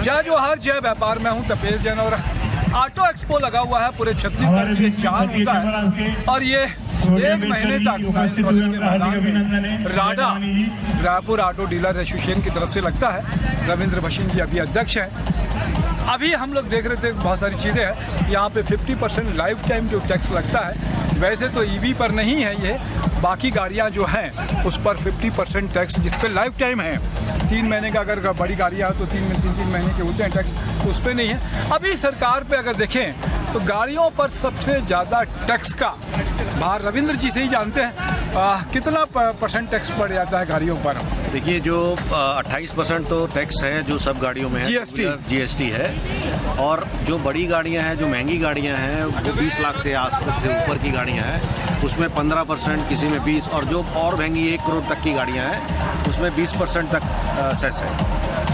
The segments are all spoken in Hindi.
जय जोहार, जय व्यापार। मैं हूं तपेश जैन और ऑटो एक्सपो लगा हुआ है पूरे छत्तीसगढ़ में। जाम होता है और ये एक महीने तक राडा रायपुर ऑटो डीलर एसोसिएशन की तरफ से लगता है। रविंद्र भसीन जी अभी अध्यक्ष हैं। अभी हम लोग देख रहे थे बहुत सारी चीज़ें हैं यहाँ पे। 50% लाइफ टाइम जो टैक्स लगता है, वैसे तो ईवी पर नहीं है ये, बाकी गाड़ियाँ जो हैं उस पर 50% टैक्स जिस पे लाइफ टाइम है। 3 महीने का अगर बड़ी गाड़ियाँ हो तो 3 महीने के होते हैं टैक्स, उस पर नहीं है। अभी सरकार पे अगर देखें तो गाड़ियों पर सबसे ज़्यादा टैक्स का भार रविंद्र जी से ही जानते हैं। कितना % टैक्स पड़ जाता है गाड़ियों पर? देखिए, जो 28% तो टैक्स है जो सब गाड़ियों में है, जीएसटी है। और जो बड़ी गाड़ियां हैं, जो महंगी गाड़ियां हैं, वो 20 लाख के आसपास से ऊपर की गाड़ियां हैं, उसमें 15%, किसी में 20%, और जो और महंगी 1 करोड़ तक की गाड़ियां हैं उसमें 20% तक सेस है।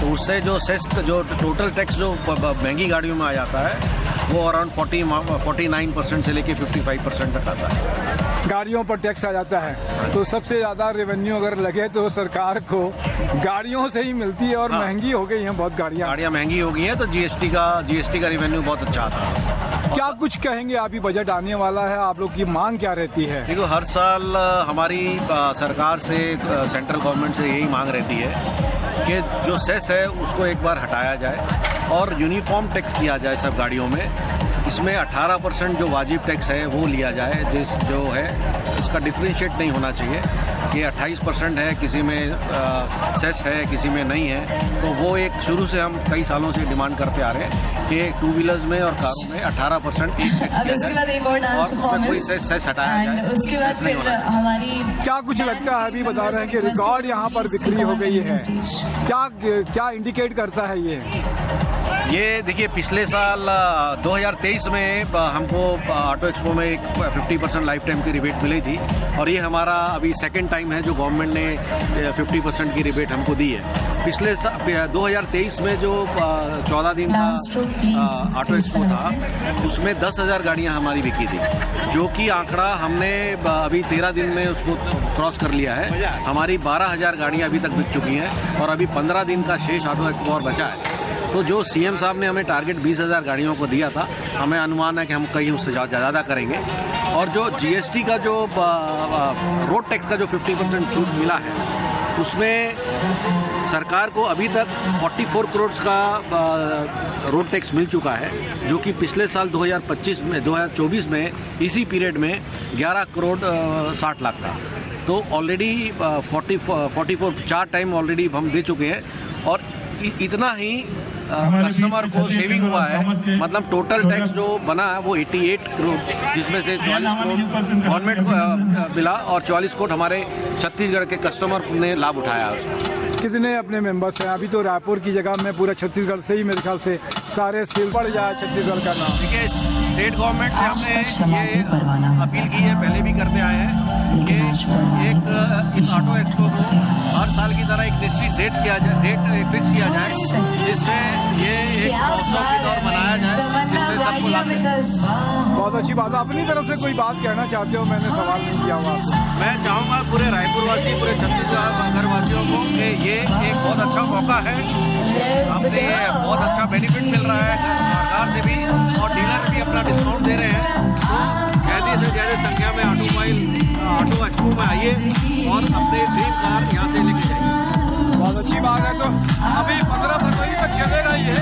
तो उससे जो सेस जो टोटल टैक्स जो महंगी गाड़ियों में आ जाता है वो अराउंड 49% से लेके 55% तक आता है। गाड़ियों पर टैक्स आ जाता है तो सबसे ज़्यादा रेवेन्यू अगर लगे तो सरकार को गाड़ियों से ही मिलती है। और महंगी हो गई हैं बहुत गाड़ियाँ महंगी हो गई हैं तो जीएसटी का रेवेन्यू बहुत अच्छा आता है। क्या कुछ कहेंगे? अभी बजट आने वाला है, आप लोग की मांग क्या रहती है? देखो, हर साल हमारी सरकार से, सेंट्रल गवर्नमेंट से यही मांग रहती है कि जो सेस है उसको एक बार हटाया जाए और यूनिफॉर्म टैक्स किया जाए सब गाड़ियों में। इसमें 18% जो वाजिब टैक्स है वो लिया जाए, जो है इसका डिफ्रेंशिएट नहीं होना चाहिए कि 28% है, किसी में सेस है, किसी में नहीं है। तो वो एक शुरू से हम कई सालों से डिमांड करते आ रहे हैं कि 2 व्हीलर्स में और कारों में 18% एक टैक्स किया जाए और उसमें कोई सेस हटाया जाए। उसके बाद फिर हमारी क्या कुछ लगता है? अभी बता रहे हैं कि रिकॉर्ड यहाँ पर बिक्री हो गई है। क्या इंडिकेट करता है ये? देखिए, पिछले साल 2023 में हमको ऑटो एक्सपो में एक 50% लाइफ टाइम की रिबेट मिली थी और ये हमारा अभी सेकंड टाइम है जो गवर्नमेंट ने 50% की रिबेट हमको दी है। पिछले 2023 में जो 14 दिन का ऑटो एक्सपो था उसमें 10,000 गाड़ियाँ हमारी बिकी थी, जो कि आंकड़ा हमने अभी 13 दिन में उसको क्रॉस कर लिया है। हमारी 12,000 गाड़ियाँ अभी तक बिक चुकी हैं और अभी 15 दिन का शेष ऑटो एक्सपो और बचा है। तो जो सीएम साहब ने हमें टारगेट 20,000 गाड़ियों को दिया था, हमें अनुमान है कि हम कहीं उससे ज़्यादा करेंगे। और जो जीएसटी का जो रोड टैक्स का जो 50% छूट मिला है उसमें सरकार को अभी तक 44 करोड़ का रोड टैक्स मिल चुका है, जो कि पिछले साल 2024 में इसी पीरियड में 11 करोड़ 60 लाख था। तो ऑलरेडी 44 4 टाइम ऑलरेडी हम दे चुके हैं और इतना ही कस्टमर को सेविंग हुआ है। मतलब टोटल टैक्स जो बना है वो 88 करोड़, जिसमें से 40 करोड़ गवर्नमेंट को मिला और 40 करोड़ हमारे छत्तीसगढ़ के कस्टमर ने लाभ उठाया उसका। कितने अपने मेंबर्स हैं? अभी तो रायपुर की जगह में पूरा छत्तीसगढ़ से ही मेरे ख्याल से सारे सेल पड़ जाए छत्तीसगढ़ का नाम। देखिए, स्टेट गवर्नमेंट से हमने ये अपील की है, पहले भी करते आए हैं कि एक इस ऑटो एक्सपो को हर साल की तरह एक निश्चित डेट फिक्स किया जाए, जिससे ये एक उत्सव के तौर मनाया जाए, जिससे सबको लाभ मिले। बहुत अच्छी बात है। अपनी तरफ से कोई बात कहना चाहते हो? मैंने सवाल नहीं किया हुआ। मैं चाहूँगा पूरे रायपुर वासी, पूरे छत्तीसगढ़ वासियों को कि ये एक बहुत अच्छा मौका है। हमने बहुत अच्छा बेनिफिट मिल रहा है सरकार से भी और डीलर भी अपना डिस्काउंट दे रहे हैं। तो ज़्यादा से ज़्यादा संख्या में ऑटो एक्सपो में आइए और अपने ड्रीम कार यहाँ से लेके जाइए। बहुत अच्छी बात है। तो अभी 15 फरवरी तक चलेगा ये।